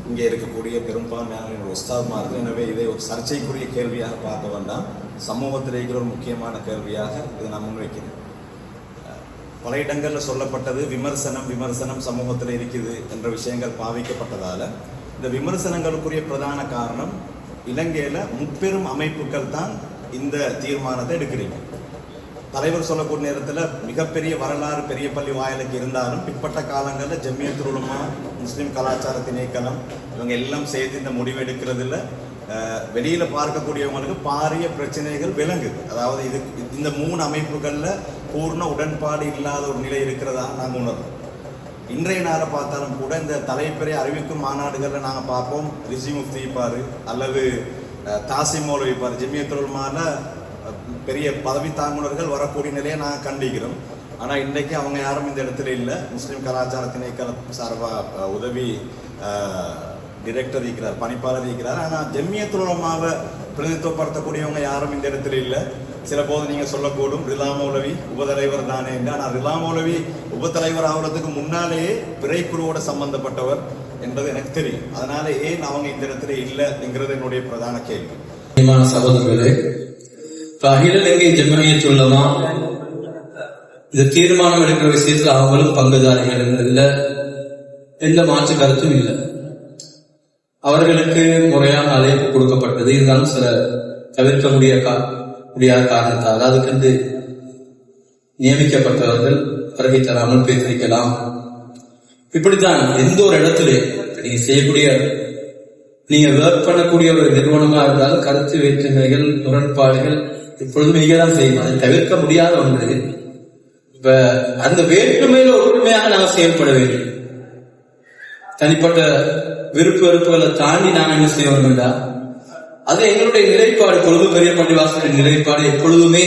இங்கே இருக்கக்கூடிய பெரும்பான்மையான உஸ்தாத்மார்கள். எனவே இதை ஒரு சர்ச்சைக்குரிய கேள்வியாக பார்க்க வேண்டாம், சமூகத்தில் இருக்கிற ஒரு முக்கியமான கேள்வியாக இதை நான் முன்வைக்கிறேன். பல இடங்களில் சொல்லப்பட்டது விமர்சனம் சமூகத்தில் இருக்குது என்ற விஷயங்கள் பாவிக்கப்பட்டதால இந்த விமர்சனங்களுக்குரிய பிரதான காரணம் இலங்கையில் முப்பெரும் அமைப்புகள் தான் இந்த தீர்மானத்தை எடுக்கிறீங்க. தலைவர் சொல்லக்கூடிய நேரத்தில் மிகப்பெரிய வரலாறு பெரிய பள்ளி வாயிலுக்கு இருந்தாலும் பிற்பட்ட காலங்களில் ஜம்மியத்துல் உலமா, முஸ்லீம் கலாச்சார திணைக்களம் இவங்க எல்லாம் சேர்த்து இந்த முடிவு எடுக்கிறதுல வெளியில் பார்க்கக்கூடியவங்களுக்கு பாரிய பிரச்சனைகள் விளங்குது. அதாவது இந்த 3 அமைப்புகளில் பூர்ண உடன்பாடு இல்லாத ஒரு நிலை இருக்கிறதா நாங்கள் உணர்றோம். இன்றைய நாளை பார்த்தாலும் கூட இந்த தலைப்பெரிய அறிவிக்கும் மாநாடுகளில் நாங்கள் பார்ப்போம் ரிஷி முஃப்தி இருப்பார் அல்லது தாசிம் மௌலவி இருப்பார். ஜம்மியத்துல் உலமாவில் பெரிய பதவி தாங்குனர்கள் வரக்கூடிய நிலையை நாங்கள் கண்டிக்கிறோம். ஆனால் இன்றைக்கு அவங்க யாரும் இந்த இடத்துல இல்லை. முஸ்லீம் கலாச்சார திணைக்களம் சார்பாக உதவி டிரெக்டர் இருக்கிறார், பணிப்பாளர் இருக்கிறார். ஆனால் ஜம்மியத்துல் உலமாவை பிரதித்துவப்படுத்தக்கூடியவங்க யாரும் இந்த இடத்துல இல்லை. சில போது நீங்கள் சொல்லக்கூடும் ரிலா மௌலவி உபதலைவர் தானே என்று. ஆனால் ரிலா மௌலவி உபதலைவர் ஆகிறதுக்கு முன்னாலேயே பிறைக்குழுவோட சம்பந்தப்பட்டவர் என்பது எனக்கு தெரியும். அதனால ஏன் அவங்க இந்த இடத்துல இல்லை என்கிறது என்னுடைய பிரதான கேள்வி. சகோதரர்களே, அகில இலங்கை ஜம்மியத்துல் உலமா இந்த தீர்மானம் எடுக்கிற விஷயத்தில் அவங்களும் பங்குதாரிகள் இல்ல, எந்த மாற்று கருத்தும் இல்லை. அவர்களுக்கு முறையான அழைப்பு கொடுக்கப்பட்டது. இருந்தாலும் சில தவிர்க்க முடியாத காரணத்தால் அதுக்கு நியமிக்கப்பட்டவர்கள் வருகை தராமல் பேசிருக்கலாம். இப்படித்தான் எந்த ஒரு இடத்துல நீங்க செய்யக்கூடிய நீங்க ஒர்க் பண்ணக்கூடிய ஒரு நிறுவனமா இருந்தாலும் கருத்து வேற்றுமைகள் முரண்பாடுகள் இப்பொழுதும் நீங்கதான் செய்யணும். அதை தவிர்க்க முடியாத ஒன்று. இப்ப அந்த வேற்றுமையில ஒற்றுமையாக நாங்கள் செயல்பட வேண்டும். தனிப்பட்ட விருப்பு வெறுப்புகளை தாண்டி நாங்கள் என்ன செய்யணும்டா, அது எங்களுடைய நிலைப்பாடு. கொழும்பு பெரிய பள்ளிவாசலின் நிலைப்பாடு எப்பொழுதுமே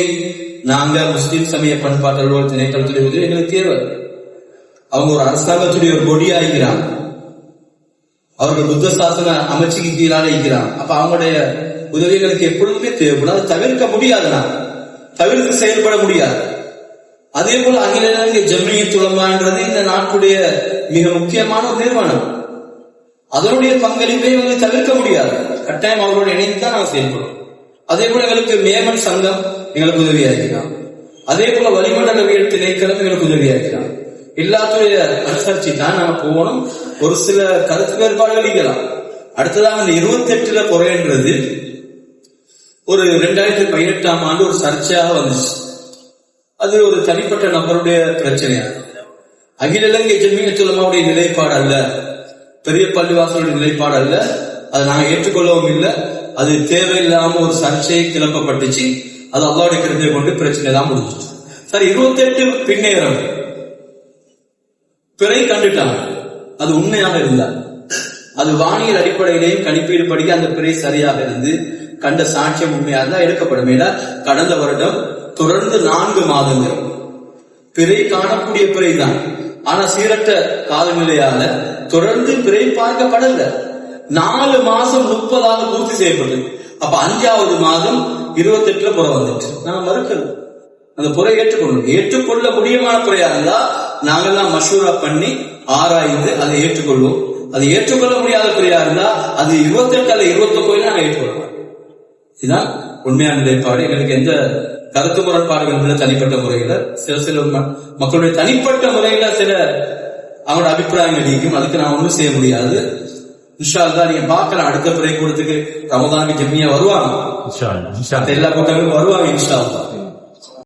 நாங்க முஸ்லிம் சமய பண்பாட்டு திணைக்களத்துடைய உதவி எங்களுக்கு தேவை. அவங்க ஒரு அரசாங்கத்துடைய ஒரு பொடி ஆகிறாங்க, அவர்கள் புத்த சாசன அமைச்சுக்கு கீழாக இருக்கிறாங்க. அப்ப அவங்களுடைய உதவிகளுக்கு எப்பொழுதுமே தேவைப்படும். அதை தவிர்க்க முடியாது, தவிர்த்து செயல்பட முடியாது. அதே போல அகில இலங்கை ஜம்மியத்துல் உலமான்றது இந்த நாட்டுடைய மிக முக்கியமான ஒரு நிறுவனம். அதனுடைய பங்களிப்பை இவங்களை தவிர்க்க முடியாது. கட்டாயம் அவர்களோட இணைந்து தான் நாங்கள் செயல்படுவோம். அதே போல எங்களுக்கு மேமன் சங்கம் எங்களுக்கு உதவியா இருக்கிறான். அதே போல வளிமண்டலவியல் திணைக்களம் எங்களுக்கு உதவியா இருக்கிறான். எல்லாத்துடைய அனுசரிச்சு தான் நாம போகணும். ஒரு சில கருத்து வேறுபாடுகள் இருக்கலாம். அடுத்ததாக இந்த 28 குறைன்றது ஒரு 2018ஆம் ஆண்டு ஒரு சர்ச்சையாக வந்துச்சு. அது ஒரு தனிப்பட்ட நபருடைய பிரச்சனையா. அகில இலங்கை ஜம்மியத்துல் உலமாவுடைய நிலைப்பாடு அல்ல, பெரிய பள்ளிவாசலுடைய நிலைப்பாடு அல்ல. அதை நாங்க ஏற்றுக்கொள்ளவும் இல்லை. அது தேவையில்லாம ஒரு சர்ச்சையை கிளப்பப்பட்டுச்சு. அது அல்லாஹ்வுடைய கிருபையை கொண்டு பிரச்சனை எல்லாம் முடிஞ்சிச்சு. சரி, 28 பின்னேறம் பிறை கண்டுட்டாங்க. அது உண்மையாக இருந்தா, அது வானியல் அடிப்படையிலேயும் கணிப்பீடு படி அந்த பிறை சரியாக இருந்து கண்ட சாட்சியம் உண்மையாக இருந்தா எடுக்கப்படும். ஏன்னா கடந்த வருடம் தொடர்ந்து 4 மாதங்கள் பிறை காணக்கூடிய பிறை தான். ஆனா சீரற்ற காலநிலையால தொடர்ந்து பிறை பார்க்கப்படல. 4 மாசம் 30 பூர்த்தி செய்யப்பட்டது. அப்ப 5வது மாதம் 28 புற வந்துட்டு நாங்க மறுக்கணும். அந்த புறை ஏற்றுக்கொள்ள முடியுமான புறையா இருந்தா நாங்கெல்லாம் மஷூரா பண்ணி ஆராய்ந்து அதை ஏற்றுக்கொள்வோம். அது ஏற்றுக்கொள்ள முடியாத புறையா இருந்தா அது 28 அல்ல 29 நாங்க ஏற்றுக்கொள்வோம். இதுதான் உண்மையான நிலைப்பாடு. எங்களுக்கு எந்த கருத்து முரண்பாடுகள் தனிப்பட்ட முறையில சில மக்களுடைய தனிப்பட்ட முறையில சில அவங்களோட அபிப்பிராயங்கள் நீக்கும். அதுக்கு நான் ஒண்ணும் செய்ய முடியாது. இன்ஷா அல்லாஹ் நீங்க பார்க்கலாம். அடுத்த பிறை கூடத்துக்கு ரமதானுக்கு ஜம்மியா வருவாங்க, எல்லா கூட்டங்களும் வருவாங்க இன்ஷா அல்லாஹ்.